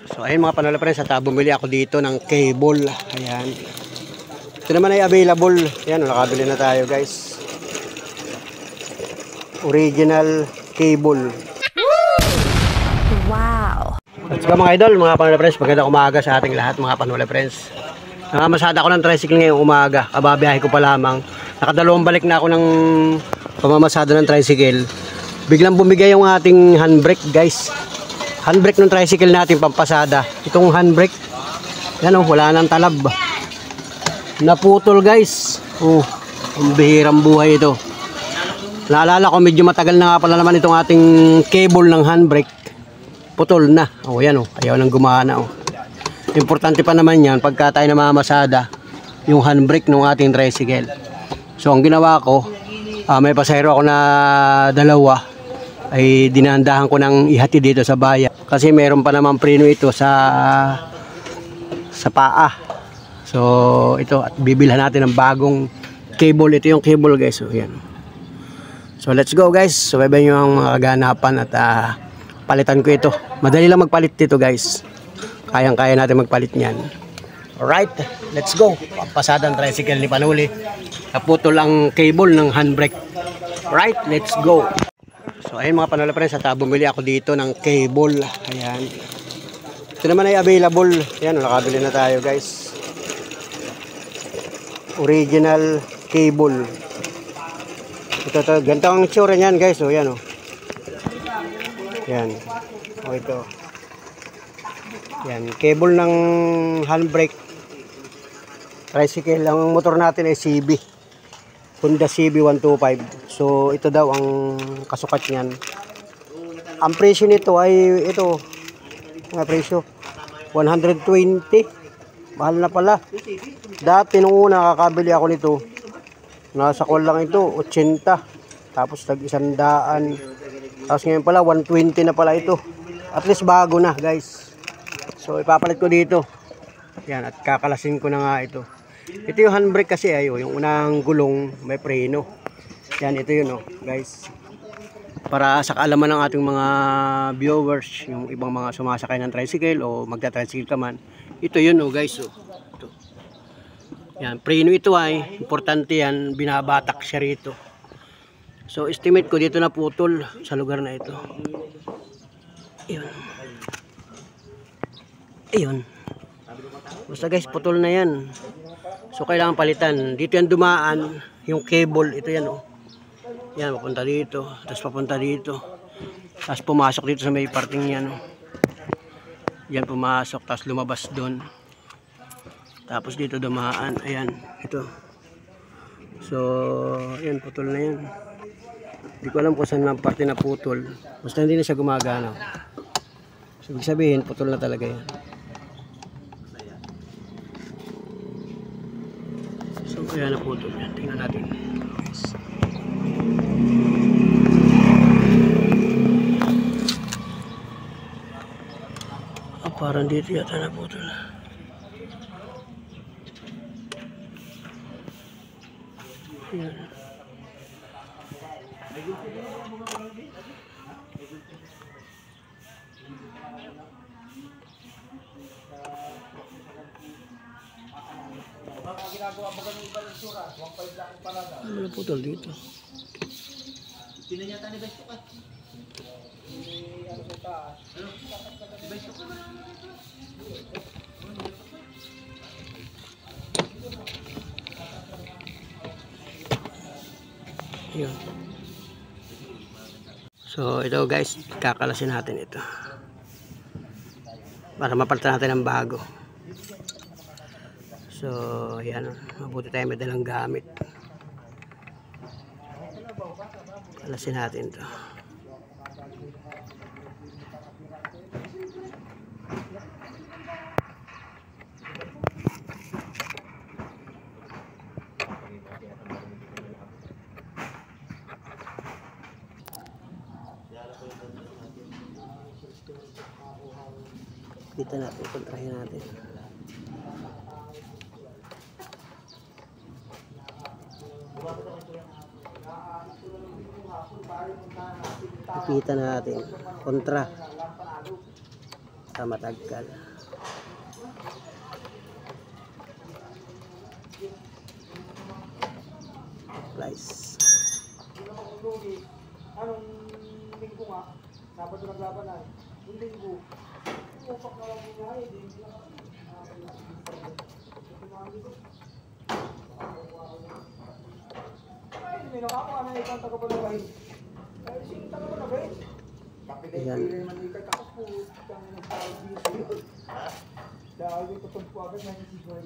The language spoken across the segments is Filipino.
So ayun mga panola friends, at bumili ako dito ng cable. Ayan. Ito naman ay available. Ayan, nakabili na tayo guys. Original cable. Wow! At saka mga idol, mga panola friends, magandang umaga sa ating lahat mga panola friends. Nakamasada ako ng tricycle ngayong umaga. Kababiyahe ko pa lamang. Nakadalawang balik na ako ng pamamasada ng tricycle. Biglang bumigay yung ating handbrake guys. Handbrake ng tricycle natin pampasada. Itong handbrake, yan oh, wala nang talab. Naputol guys. Oh, ang bihirang buhay ito. Naalala ko medyo matagal na nga pala naman itong ating cable ng handbrake. Putol na. Oh, yan oh, ayaw nang gumana oh. Importante pa naman yan pagka tayo namamasada yung handbrake ng ating tricycle. So ang ginawa ko, may pasahero ako na dalawa, ay dinahandahan ko ng ihati dito sa bayan. Kasi meron pa naman preno ito sa paa. So ito, at bibilhan natin ng bagong cable. Ito yung cable guys. So yan. So let's go guys. So bye nyo ang mga kaganapan at palitan ko ito. Madali lang magpalit dito guys. Kayang-kaya natin magpalit niyan. Alright, let's go. Pasada ang tricycle ni Panuli. Naputol ang cable ng handbrake. Alright, let's go. So ayun mga panola friends, at bumili ako dito ng cable. Ayan. Ito naman ay available. Ayan, nakabili na tayo guys. Original cable. Ito, ganito ang itsura niyan guys. O yan o. Yan. O ito. Yan, cable ng handbrake tricycle. Ang motor natin ay CB, Honda CB 125. So ito daw ang kasukat niyan. Ang presyo nito ay ito, ang presyo 120. Mahal na pala. Dati nung una kakabili ako nito, nasa call lang ito 80, tapos tag 100. Tapos ngayon pala 120 na pala ito. At least bago na guys. So ipapalit ko dito. Yan, at kakalasin ko na nga ito. Ito yung handbrake kasi ay yung unang gulong may preno. Yan, ito yun oh, guys. Para sa kaalaman ng ating mga viewers, yung ibang mga sumasakay ng tricycle o magta-tricycle ka man, ito yun oh guys oh. Ito. Yan, preno ito ay importante yan, binabatak siya rito. So estimate ko dito na putol sa lugar na ito. Ayun. Ayun. Basta guys, putol na yan. So kailangan palitan. Dito yan dumaan yung cable. Ito yan oh. Yan, papunta dito. Tapos papunta dito. Tapos pumasok dito sa may parting yan oh. Yan pumasok. Tapos lumabas doon. Tapos dito dumaan. Ayan. Ito. So, yan, putol na yan. Hindi ko alam kung saan ang parte na putol. Basta hindi na siya gumagana. So, ibig sabihin, putol na talaga yan. So, kaya na putol yan. Tingnan natin. Yes. Parang dito yata na putol. Yan. Ano putol dito? Yun. So ito guys, kakalasin natin ito para mapalitan natin ng bago. So yan, mabuti tayo may dalang gamit. Kalasin natin ito. Dito natin, kontrahin natin. Nakita natin kontra. Basta matagal. Nice. Anong linggo nga? Sabado naglaban na. Yung linggo. Upak na lang niya eh. Hindi na ay, hindi nakakuha na isang tagapalabay. Ay, sino tagapalabay? Kapilay-pilay naman ikay kakapot. Kami nagpapalabay. Dahil yung tutumpo agad na yung siguro.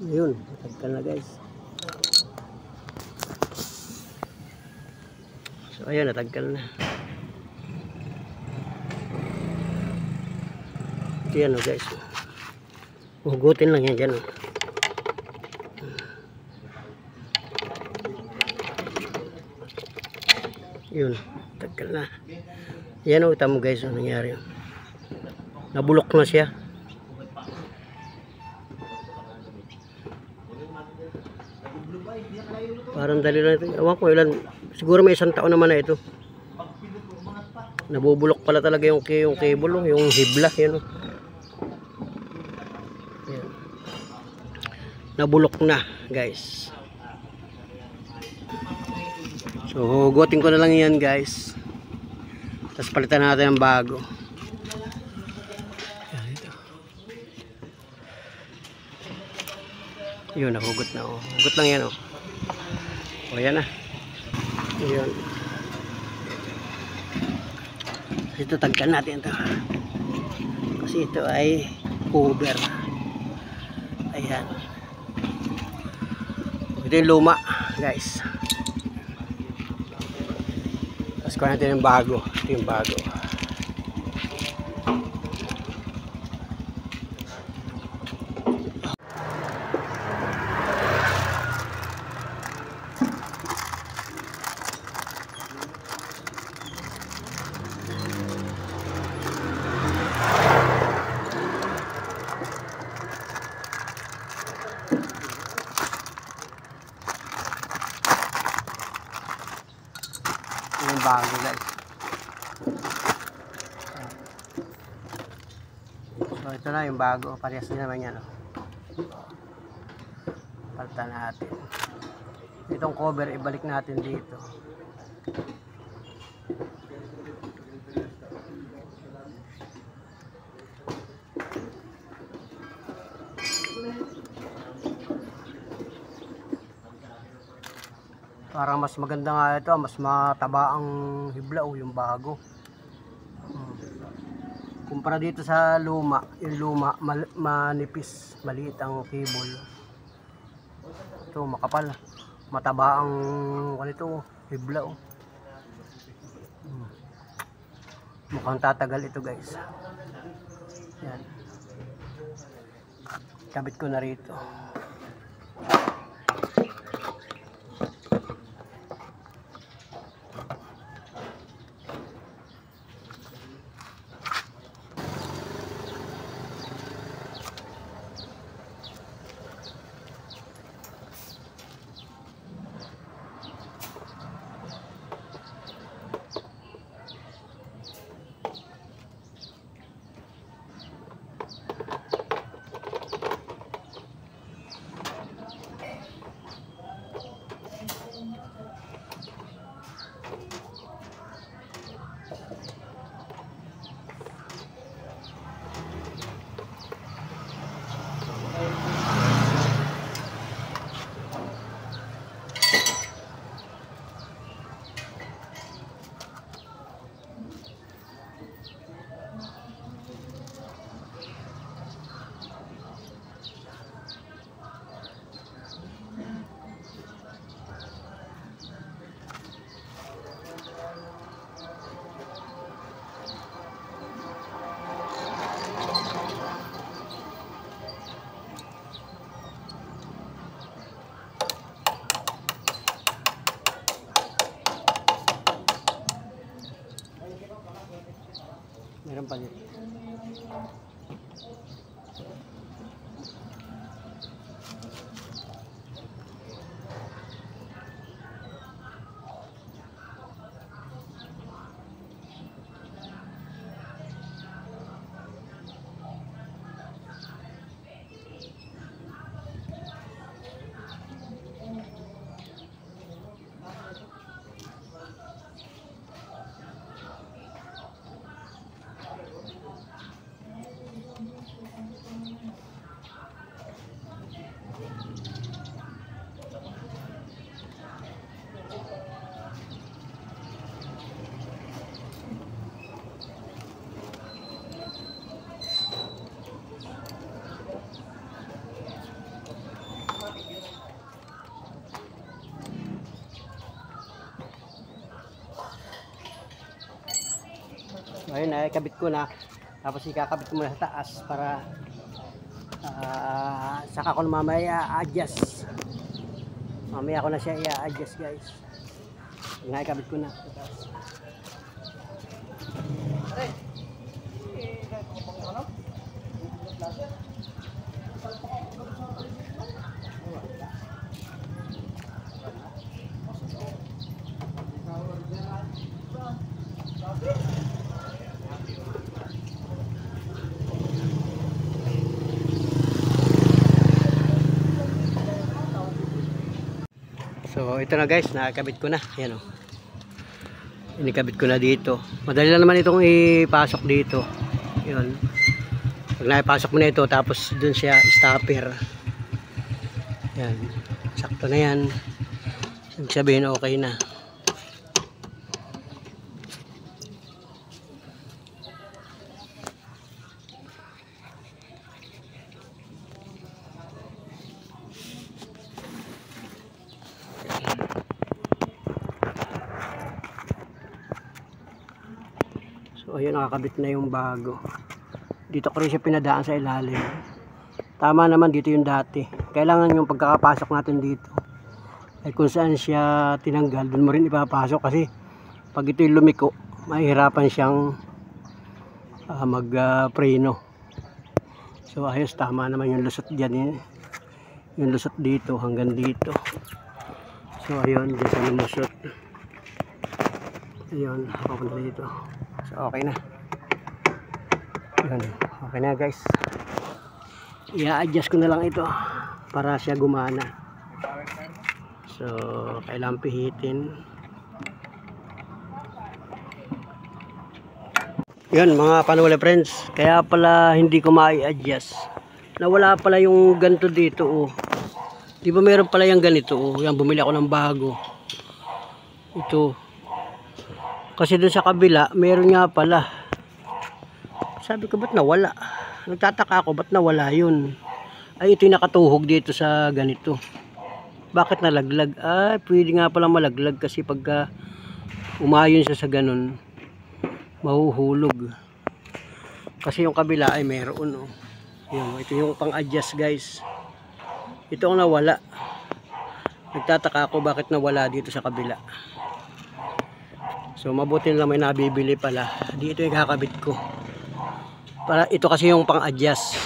Ayun, matagkal na guys. So ayun, natagkal na. Ito yan o guys. Hugutin lang yan dyan o. Yun, tagkal na. Yan o, tamo guys, ano nangyari. Nabulok na siya. Parang dali lang ito. Ewan ko ilan. Siguro may 1 taon naman na ito. Nabubulok pala talaga yung cable, yung hibla. Yan, yan. Nabulok na guys. So hugutin ko na lang yan guys. Tapos palitan natin ng bago. Yan, ito. Yun, nahugot na. Hugot lang yan. O yan na. Ayan. Ito tagkan natin ito. Kasi ito ay cover. Ayan. Ito yung luma guys. Tapos kuha natin yung bago. Ito yung bago. Yung bago guys. So ito na yung bago. Parehas din naman yan. Palitan natin. Itong cover ibalik natin dito. Parang mas maganda nga ito, mas mataba ang hibla o yung bago. Kumpara dito sa luma, yung luma manipis, maliit ang cable. Ito makapal, mataba ang ganito, hibla o. Mukhang tatagal ito guys. Yan. Kabit ko na rito. Meron pa dito. So, ayun, nakikabit ko na. Tapos ikakabit ko muna sa taas para saka ko na mamaya i-adjust. Mamaya ko na siya i-adjust, guys. Nakikabit ko na sa taas. So ito na guys, nakakabit ko na. Ayan o. Inikabit ko na dito. Madali lang naman itong ipasok dito. Ayan. Pag naipasok mo na ito, tapos dun siya stopper. Ayan. Sakto na yan. Ibig sabihin okay na. So ayun, nakakabit na yung bago. Dito ko rin siya pinadaan sa ilalim. Tama naman dito yung dati. Kailangan yung pagkakapasok natin dito ay kung saan siya tinanggal, dun mo rin ipapasok. Kasi pag ito yung lumiko, mahihirapan siyang mag-preno. So ayos, tama naman yung lusot dyan. Yung lusot dito hanggang dito. So ayun, dyan sa lumusot. Ayun, papunta dito. So okay na. Ayun, okay na guys. I-adjust ko na lang ito para siya gumana. So kailangan pihitin. Yun mga panwala friends, kaya pala hindi ko ma-adjust. Nawala pala yung ganito dito oh. Di ba meron pala yung ganito oh. Yan, bumili ako ng bago. Ito. Kasi doon sa kabila, meron nga pala. Sabi ko, ba't nawala? Nagtataka ako, ba't nawala yun? Ay, ito yung nakatuhog dito sa ganito. Bakit nalaglag? Ay, pwede nga pala malaglag kasi pagka umayon siya sa ganun, mahuhulog. Kasi yung kabila ay meron. Oh. Yun, ito yung pang-adjust guys. Ito ang nawala. Nagtataka ako bakit nawala dito sa kabila. So mabuti na lang may nabibili pala. Dito yung kakabit ko. Para ito kasi yung pang-adjust.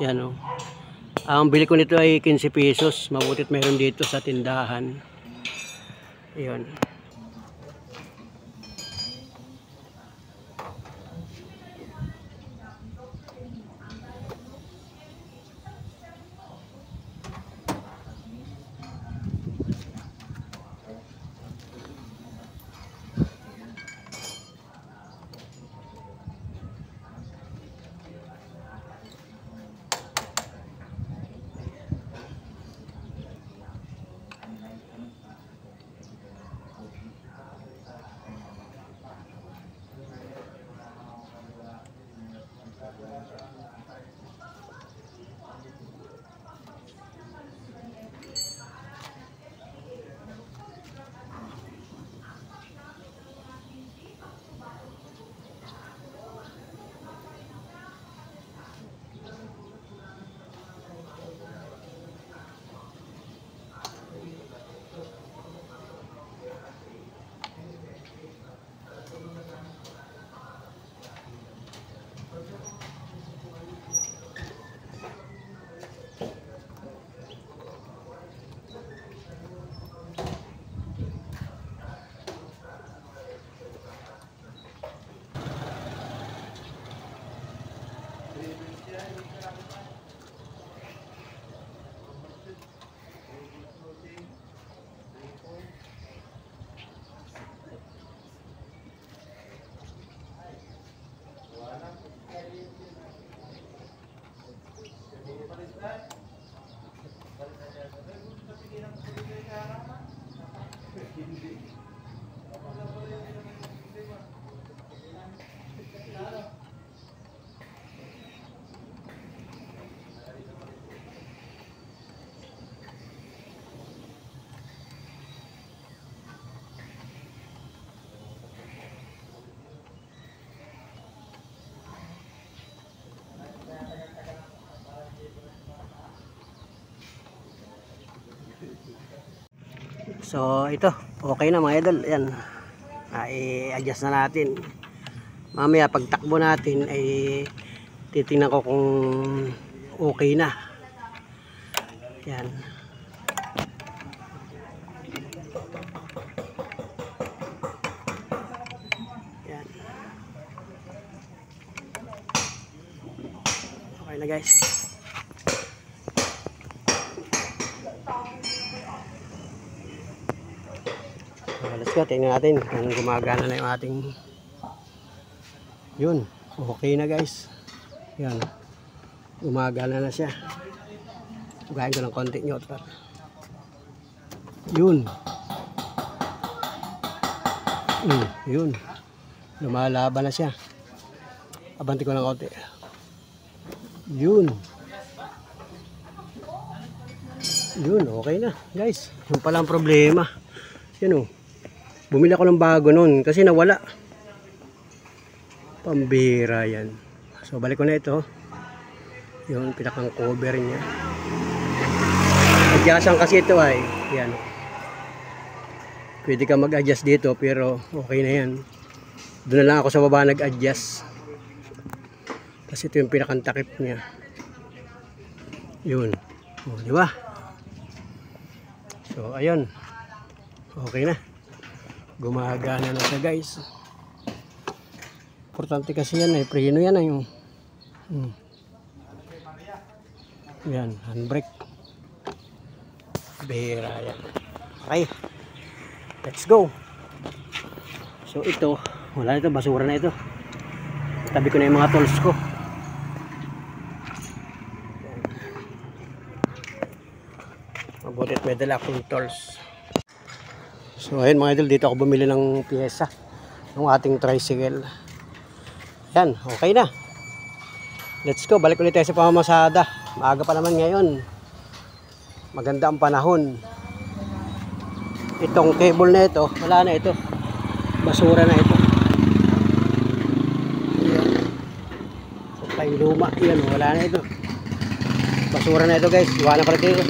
Yan oh. Ang bili ko nito ay 15 pesos. Mabutit meron dito sa tindahan. Ayun. So ito, okay na mga idol. Ayan, i-adjust na natin. Mamaya pagtakbo natin ay titingnan ko kung okay na. Ayan. Ayan. Okay na guys. Let's go, tingnan natin kung gumagana na yung ating yun, okay na guys. Yan, gumagana na siya. Bugayin ko ng konti neutral. Yun. Yun, lumalaban na siya. Abanti ko ng konti. Yun. Yun, okay na guys. Yung pala ang problema. Yan o. Bumili ako ng bago nun kasi nawala. Pambira yan. So balik ko na ito. Yung pinakang cover niya. Adjustan kasi ito ay. Yan. Pwede ka mag-adjust dito pero okay na yan. Doon na lang ako sa baba nag-adjust. Kasi ito yung pinakang takip niya. Yun. O, di ba? So ayun. Okay na. Gumagana na siya guys. Importante kasi yan preno yan yung yan, handbrake. Bihira yan. Okay. Let's go. So ito, wala na ito, basura na ito. Tabi ko na yung mga tools ko. Mabutit may dala akong tools. So ayun mga idol, dito ako bumili ng piyesa ng ating tricycle. Yan, okay na. Let's go, balik ulit tayo sa pamamasada. Maaga pa naman ngayon. Maganda ang panahon. Itong cable na ito, wala na ito. Basura na ito. Yan. Supply luma, yan, wala na ito. Basura na ito guys, iwanan ko rin ito.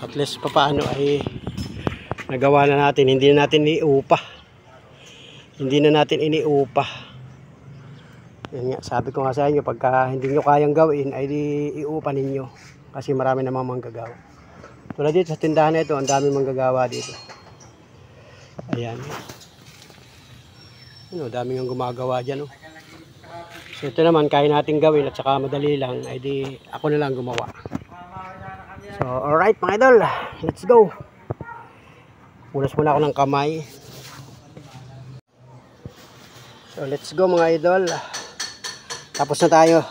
At least papaano ay nagawa na natin, hindi na natin iniupa. Hindi na natin iniupa. Yan nga, sabi ko nga sa inyo, pagka hindi nyo kayang gawin ay iupa ninyo. Kasi marami namang manggagawa. Tulad dito sa tindahan na ito, ang dami manggagawa dito. Ayan. Ano, dami yung gumagawa dyan. Oh. So ito naman, kaya natin gawin at saka madali lang, ay di ako na lang gumawa. So, alright mga idol, let's go. Punas muna ako ng kamay. So, let's go mga idol. Tapos na tayo.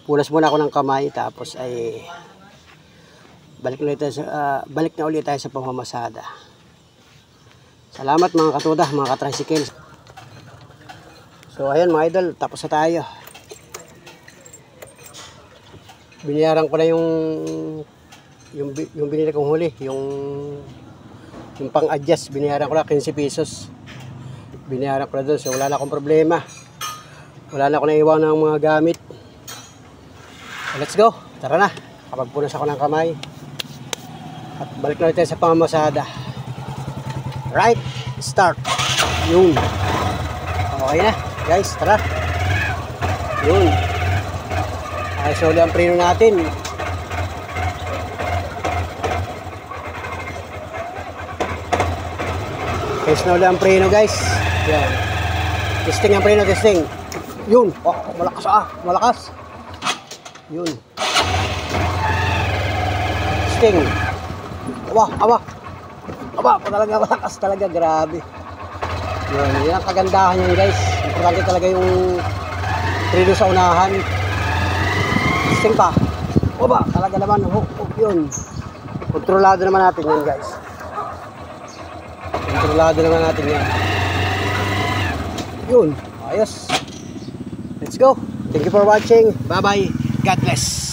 Punas muna ako ng kamay, tapos ay balik na ulit tayo sa pamamasada. Salamat mga katuda, mga katricycle. So, ayan mga idol, tapos na tayo. Binayaran ko na yung binili kong huli, yung pang-adjust, binayaran ko na 15 pesos. Binayaran ko na doon, so wala na akong problema. Wala na akong naiwan ng mga gamit. So, let's go, tara na. Kapagpunas ako ng kamay. At balik na tayo sa pamamasada. Right, start. Yun. Okay na, guys, tara. Yun. Ay, so ulit ang preno natin. Test na ulit ang preno guys. Yan. Testing ang preno, testing. Yun. Oh, malakas malakas. Yun. Testing. Aba, talaga malakas talaga, grabe. Yun, yan ang kagandahan yan guys. Importante talaga yung preno sa unahan. Testing pa. Aba, talaga naman. Yun. Kontrolado naman natin yan guys. Kontrolado naman natin yan. Yun. Ayos. Let's go. Thank you for watching. Bye bye. God bless.